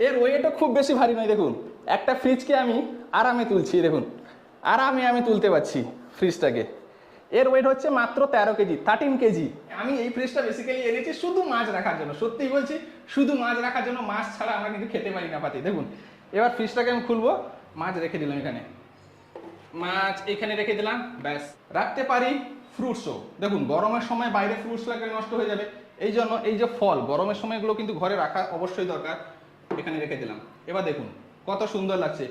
এর ওয়েটও খুব বেশি ভারী নয়, দেখুন একটা ফ্রিজকে আমি আরামে তুলছি, দেখুন আরামে আমি তুলতে পারছি ফ্রিজটাকে। এর ওয়েট হচ্ছে মাত্র 13 কেজি, 13 কেজি। আমি এই ফ্রিজটা বেসিক্যালি এনেছি শুধু মাছ রাখার জন্য, সত্যিই বলছি, শুধু মাছ রাখার জন্য। মাছ ছাড়া আমরা কিন্তু খেতে পারি না পাতি। দেখুন এবার ফ্রিজটাকে আমি খুলবো, মাছ রেখে দিলাম এখানে, মাছ এখানে রেখে দিলাম, ব্যাস। রাখতে পারি ফ্রুটসও, দেখুন গরমের সময় বাইরে ফ্রুটস রাখলে নষ্ট হয়ে যাবে, এই জন্য এই যে ফল গরমের সময় এগুলো কিন্তু ঘরে রাখা অবশ্যই দরকার। এখানে রেখে দিলাম। এবার দেখুন কত সুন্দর লাগছে,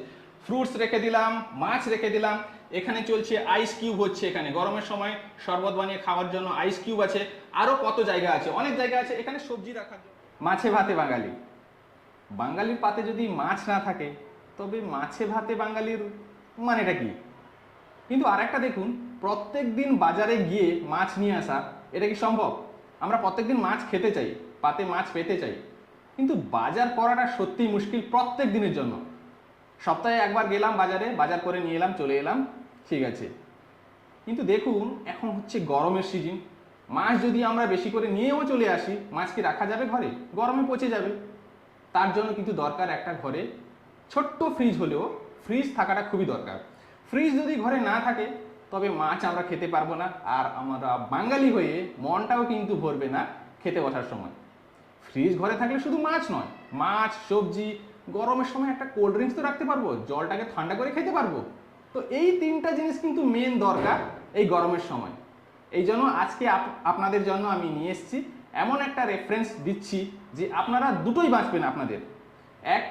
ফ্রুটস রেখে দিলাম, মাছ রেখে দিলাম। এখানে চলছে আইস কিউব হচ্ছে, এখানে গরমের সময় শরবত বানিয়ে খাওয়ার জন্য আইস কিউব আছে। আরও কত জায়গা আছে, অনেক জায়গা আছে এখানে সবজি রাখার জন্য। মাছে ভাতে বাঙালি, বাঙালির পাতে যদি মাছ না থাকে তবে মাছে ভাতে বাঙালির মানেটা কি? কিন্তু আরেকটা দেখুন, প্রত্যেক দিন বাজারে গিয়ে মাছ নিয়ে আসা, এটা কি সম্ভব? আমরা প্রত্যেক দিন মাছ খেতে চাই, পাতে মাছ পেতে চাই, কিন্তু বাজার করাটা সত্যিই মুশকিল প্রত্যেক দিনের জন্য। সপ্তাহে একবার গেলাম বাজারে, বাজার করে নিয়ে এলাম, চলে এলাম, ঠিক আছে। কিন্তু দেখুন এখন হচ্ছে গরমের সিজন, মাছ যদি আমরা বেশি করে নিয়েও চলে আসি, মাছ কি রাখা যাবে ঘরে? গরমে পচে যাবে। তার জন্য কিন্তু দরকার একটা ঘরে ছোট্ট ফ্রিজ হলেও, ফ্রিজ থাকাটা খুবই দরকার। ফ্রিজ যদি ঘরে না থাকে তবে মাছ আমরা খেতে পারবো না, আর আমরা বাঙালি হয়ে মনটাও কিন্তু ভরবে না খেতে বসার সময়। ফ্রিজ ঘরে থাকলে শুধু মাছ নয়, মাছ, সবজি, গরমের সময় একটা কোল্ড ড্রিঙ্কস তো রাখতে পারবো, জলটাকে ঠান্ডা করে খেতে পারবো। তো এই তিনটা জিনিস কিন্তু মেন দরকার এই গরমের সময়। এই জন্য আজকে আপনাদের জন্য আমি নিয়ে এসেছি, এমন একটা রেফারেন্স দিচ্ছি যে আপনারা দুটোই বাঁচবেন আপনাদের। এক,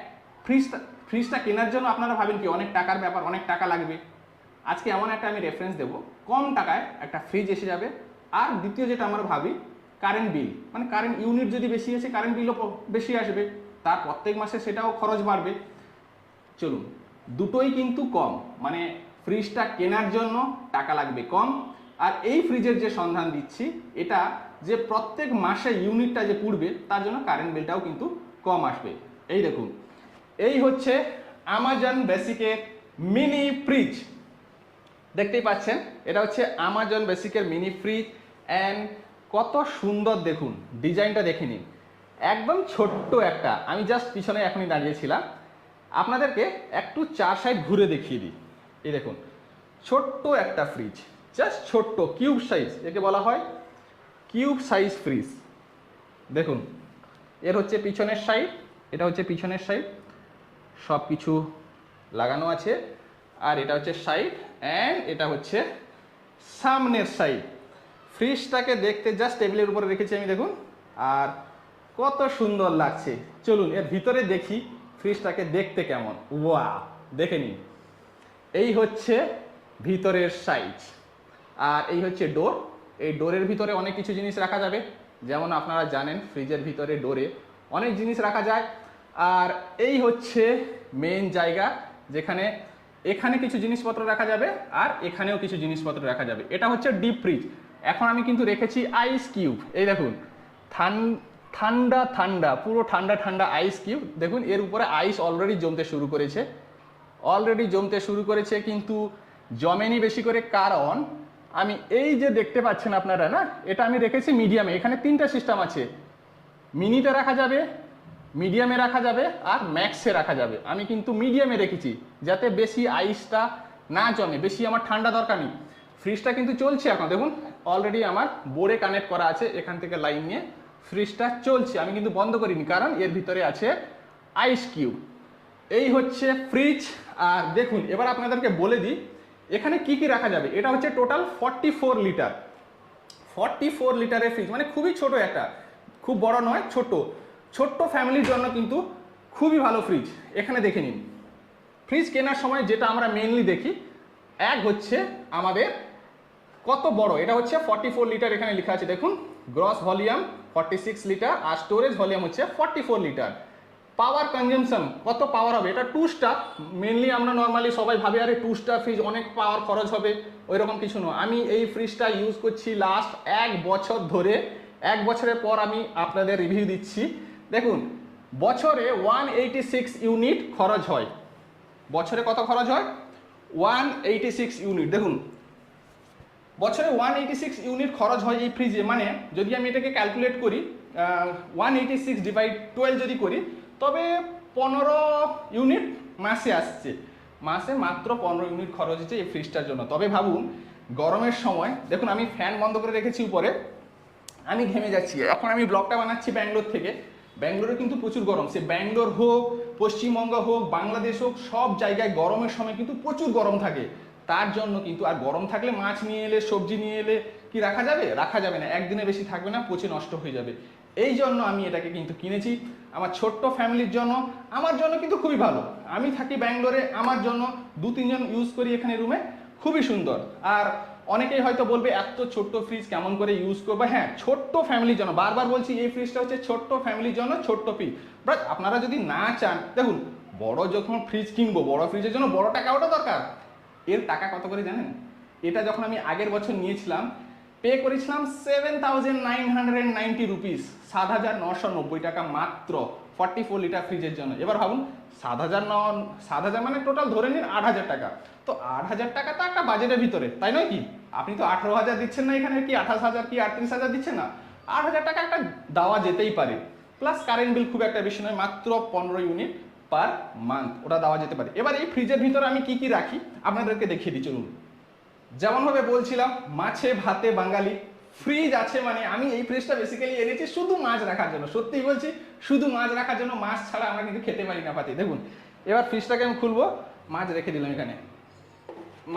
ফ্রিজটা কেনার জন্য আপনারা ভাবেন কি অনেক টাকার ব্যাপার, অনেক টাকা লাগবে। আজকে এমন একটা আমি রেফারেন্স দেবো, কম টাকায় একটা ফ্রিজ এসে যাবে। আর দ্বিতীয় যেটা আমরা ভাবি, কারেন্ট বিল, মানে কারেন্ট ইউনিট যদি বেশি আছে কারেন্ট বিলও বেশি আসবে, তার প্রত্যেক মাসে সেটাও খরচ বাড়বে। চলুন, দুটোই কিন্তু কম, মানে ফ্রিজটা কেনার জন্য টাকা লাগবে কম, আর এই ফ্রিজের যে সন্ধান দিচ্ছি এটা যে প্রত্যেক মাসে ইউনিটটা যে পুড়বে তার জন্য কারেন্ট বিলটাও কিন্তু কম আসবে। এই দেখুন, এই হচ্ছে আমাজন বেসিকের মিনি ফ্রিজ, দেখতেই পাচ্ছেন এটা হচ্ছে আমাজন বেসিকের মিনি ফ্রিজ। অ্যান্ড কত সুন্দর দেখুন, ডিজাইনটা দেখে নিন, একদম ছোট্ট একটা। আমি জাস্ট পিছনে এখনই দাঁড়িয়েছিলাম, আপনাদেরকে একটু চার সাইড ঘুরে দেখিয়ে দিই। এই দেখুন ছোট্ট একটা ফ্রিজ, জাস্ট ছোট্ট কিউব সাইজ, একে বলা হয় কিউব সাইজ ফ্রিজ। দেখুন এর হচ্ছে পিছনের সাইড, এটা হচ্ছে পিছনের সাইড, সব কিছু লাগানো আছে। আর এটা হচ্ছে সাইড, অ্যান্ড এটা হচ্ছে সামনের সাইড। ফ্রিজটাকে দেখতে জাস্ট টেবিলের উপরে রেখেছি আমি, দেখুন, আর কত সুন্দর লাগছে। চলুন এর ভিতরে দেখি ফ্রিজটাকে দেখতে কেমন। ওয়া, দেখে নিন, এই হচ্ছে ভিতরের সাইজ, আর এই হচ্ছে ডোর। এই ডোরের ভিতরে অনেক কিছু জিনিস রাখা যাবে, যেমন আপনারা জানেন ফ্রিজের ভিতরে ডোরে অনেক জিনিস রাখা যায়। আর এই হচ্ছে মেন জায়গা, যেখানে এখানে কিছু জিনিসপত্র রাখা যাবে আর এখানেও কিছু জিনিসপত্র রাখা যাবে। এটা হচ্ছে ডিপ ফ্রিজ। এখন আমি কিন্তু রেখেছি আইস কিউব, এই দেখুন ঠান্ডা ঠান্ডা, পুরো ঠান্ডা ঠান্ডা আইস কিউব। দেখুন এর উপরে আইস অলরেডি জমতে শুরু করেছে, কিন্তু জমেনি বেশি করে, কারণ আমি এই যে দেখতে পাচ্ছেন আপনারা না, এটা আমি রেখেছি মিডিয়ামে। এখানে তিনটা সিস্টেম আছে, মিনিতে রাখা যাবে, মিডিয়ামে রাখা যাবে আর ম্যাক্সে রাখা যাবে। আমি কিন্তু মিডিয়ামে রেখেছি যাতে বেশি আইসটা না জমে, বেশি আমার ঠান্ডা দরকার নেই। ফ্রিজটা কিন্তু চলছে এখন, দেখুন অলরেডি আমার বোর্ডে কানেক্ট করা আছে, এখান থেকে লাইন নিয়ে ফ্রিজটা চলছে, আমি কিন্তু বন্ধ করিনি কারণ এর ভিতরে আছে আইস কিউব। এই হচ্ছে ফ্রিজ। আর দেখুন এবার আপনাদেরকে বলে দিই এখানে কি কি রাখা যাবে। এটা হচ্ছে টোটাল 44 লিটার, 44 লিটারের ফ্রিজ, মানে খুবই ছোট একটা, খুব বড় নয়, ছোট্ট ফ্যামিলির জন্য কিন্তু খুবই ভালো ফ্রিজ। এখানে দেখে নিন, ফ্রিজ কেনার সময় যেটা আমরা মেনলি দেখি, এক হচ্ছে আমাদের কত বড়, এটা হচ্ছে 44 লিটার, এখানে লেখা আছে দেখুন, গ্রস ভলিউম 46 লিটার আর স্টোরেজ ভলিউম হচ্ছে 44 লিটার। পাওয়ার কনজামশন কত পাওয়ার হবে, এটা 2 স্টার। মেনলি আমরা নর্মালি সবাই ভাবে আরে 2 স্টার ফ্রিজ অনেক পাওয়ার খরচ হবে, ওই রকম কিছু নয়। আমি এই ফ্রিজটা ইউজ করছি লাস্ট 1 বছর ধরে, 1 বছরের পর আমি আপনাদের রিভিউ দিচ্ছি। দেখুন বছরে 186 ইউনিট খরচ হয়, বছরে কত খরচ হয়, 186 ইউনিট। দেখুন বছরে 186 ইউনিট খরচ হয় এই ফ্রিজে, মানে যদি আমি এটাকে ক্যালকুলেট করি 186 ডিভাইড 12 যদি করি, তবে 15 ইউনিট মাসে আসছে, মাসে মাত্র 15 ইউনিট খরচ হচ্ছে এই ফ্রিজটার জন্য। তবে ভাবুন গরমের সময় দেখুন আমি ফ্যান বন্ধ করে রেখেছি উপরে, আমি ঘেমে যাচ্ছি। এখন আমি ব্লগটা বানাচ্ছি ব্যাঙ্গালোর থেকে, ব্যাঙ্গালোরে কিন্তু প্রচুর গরম, সে ব্যাঙ্গালোর হোক, পশ্চিমবঙ্গ হোক, বাংলাদেশ হোক, সব জায়গায় গরমের সময় কিন্তু প্রচুর গরম থাকে। তার জন্য কিন্তু আর গরম থাকলে মাছ নিয়ে এলে, সবজি নিয়ে এলে কি রাখা যাবে? রাখা যাবে না, একদিনে বেশি থাকবে না, পচে নষ্ট হয়ে যাবে। এই জন্য আমি এটাকে কিন্তু কিনেছি আমার ছোট্ট ফ্যামিলির জন্য। আমার জন্য কিন্তু খুবই ভালো, আমি থাকি ব্যাঙ্গালোরে, আমার জন্য 2-3 জন ইউজ করি এখানে রুমে, খুবই সুন্দর। আর অনেকেই হয়তো বলবে এত ছোট্ট ফ্রিজ কেমন করে ইউজ করবো। হ্যাঁ, ছোট্ট ফ্যামিলির জন্য, বারবার বলছি এই ফ্রিজটা হচ্ছে ছোট্ট ফ্যামিলির জন্য, ছোট্ট ফ্রিজ। বাট আপনারা যদি না চান, দেখুন বড় যখন ফ্রিজ কিনবো, বড় ফ্রিজের জন্য বড় টাকাটা দরকার। এর টাকা কত করে জানেন? এটা যখন আমি আগের বছর নিয়েছিলাম পে করেছিলাম 7,990 রুপিস, 7,990 টাকা মাত্র 44 লিটার ফ্রিজের জন্য। এবার ভাবুন 7,000 মানে টোটাল ধরে নিন 8,000 টাকা। তো 8,000 টাকা তো একটা বাজেটের ভিতরে, তাই নয় কি? আপনি তো 18,000 দিচ্ছেন না এখানে, কি 28,000 কি 38,000 দিচ্ছেন না, 8,000 টাকা একটা দেওয়া যেতেই পারে। প্লাস কারেন্ট বিল খুব একটা বেশি নয়, মাত্র 15 ইউনিট পার মান্থ, ওটা দেওয়া যেতে পারে। এবার এই ফ্রিজের ভিতরে আমি কি কি রাখি আপনাদেরকে দেখিয়ে দিই চলুন। যেমনভাবে বলছিলাম মাছে ভাতে বাঙালি, ফ্রিজ আছে মানে আমি এই ফ্রিজটা বেসিক্যালি এনেছি শুধু মাছ রাখার জন্য, সত্যিই বলছি শুধু মাছ রাখার জন্য। মাছ ছাড়া আমরা কিন্তু খেতে পারি না পাতি। দেখুন এবার ফ্রিজটাকে আমি খুলবো, মাছ রেখে দিলাম এখানে,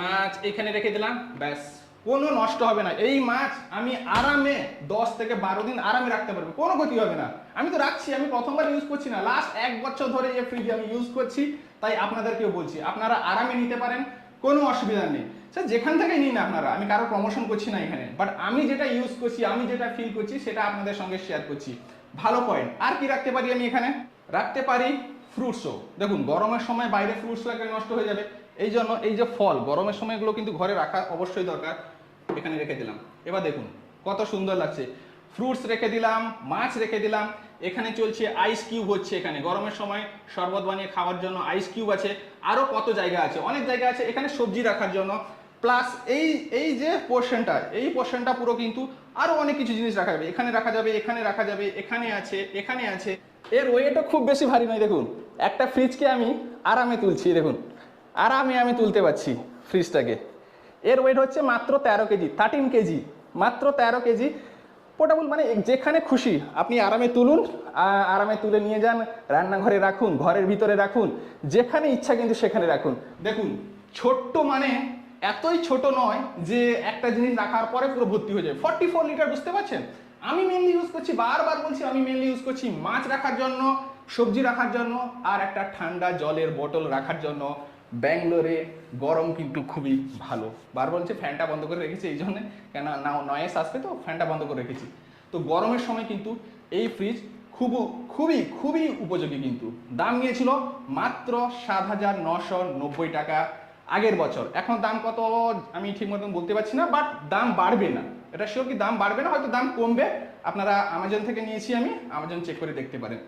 মাছ এখানে রেখে দিলাম, ব্যাস কোনো নষ্ট হবে না। এই মাছ আমি আরামে 10 থেকে 12 দিন আরামে রাখতে পারবো, কোনো ক্ষতি হবে না। আমি তো রাখছি, আমি প্রথমবার ইউজ করছি না, লাস্ট 1 বছর ধরে এই ফ্রিজ আমি ইউজ করছি, তাই আপনাদেরকেও বলছি আপনারা আরামে নিতে পারেন, কোনো অসুবিধা নেই। স্যার যেখান থেকে নিন না আপনারা, আমি কারো প্রমোশন করছি না এখানে, বাট আমি যেটা ইউজ করছি, আমি যেটা ফিল করছি সেটা আপনাদের সঙ্গে শেয়ার করছি। ভালো পয়েন্ট। আর কি রাখতে পারি আমি এখানে? রাখতে পারি ফ্রুটসও। দেখুন গরমের সময় বাইরে ফ্রুটস রাখলে নষ্ট হয়ে যাবে, এই জন্য এই যে ফল গরমের সময় এগুলো কিন্তু ঘরে রাখা অবশ্যই দরকার। এখানে রেখে দিলাম, এবার দেখুন কত সুন্দর লাগছে। ফ্রুটস রেখে দিলাম, মাছ রেখে দিলাম, এখানে চলছে আইস কিউব হচ্ছে, এখানে গরমের সময় শরবত বানিয়ে খাওয়ার জন্য আইস কিউব আছে। আরও কত জায়গা আছে, অনেক জায়গা আছে এখানে সবজি রাখার জন্য। প্লাস এই যে পোর্শনটা, এই পোর্শনটা পুরো কিন্তু আরও অনেক কিছু জিনিস রাখা যাবে, এখানে রাখা যাবে, এখানে রাখা যাবে, এখানে আছে, এখানে আছে। এর ওয়েটও খুব বেশি ভারী নয়। দেখুন একটা ফ্রিজকে আমি আরামে তুলছি, দেখুন আরামে আমি তুলতে পারছি ফ্রিজটাকে। এর ওয়েট হচ্ছে মাত্র 13 কেজি, 13 কেজি, মাত্র 13 কেজি। পোর্টেবল মানে যেখানে খুশি আপনি আরামে তুলুন, আরামে তুলে নিয়ে যান, রান্নাঘরে রাখুন, ঘরের ভিতরে রাখুন, যেখানে ইচ্ছা কিন্তু সেখানে রাখুন। দেখুন ছোট্ট মানে এতই ছোট নয় যে একটা জিনিস রাখার পরে পুরো ভর্তি হয়ে যায়। 44 লিটার, বুঝতে পারছেন? আমি মেনলি ইউজ করছি, বারবার বলছি, আমি মেনলি ইউজ করছি মাছ রাখার জন্য, সবজি রাখার জন্য, আর একটা ঠান্ডা জলের বোতল রাখার জন্য। ব্যাঙ্গালোরে গরম কিন্তু খুবই ভালো, বারবার বলছে ফ্যানটা বন্ধ করে রেখেছি এই জন্য, কেন না নয়েস আসবে, তো ফ্যানটা বন্ধ করে রেখেছি। তো গরমের সময় কিন্তু এই ফ্রিজ খুবই খুবই উপযোগী। কিন্তু দাম নিয়েছিল মাত্র 7,990 টাকা আগের বছর। এখন দাম কত আমি ঠিক মতন বলতে পারছি না, বাট দাম বাড়বে না, এটা শিওর কি দাম বাড়বে না, হয়তো দাম কমবে। আপনারা অ্যামাজন থেকে নিয়েছি আমি, অ্যামাজন চেক করে দেখতে পারেন।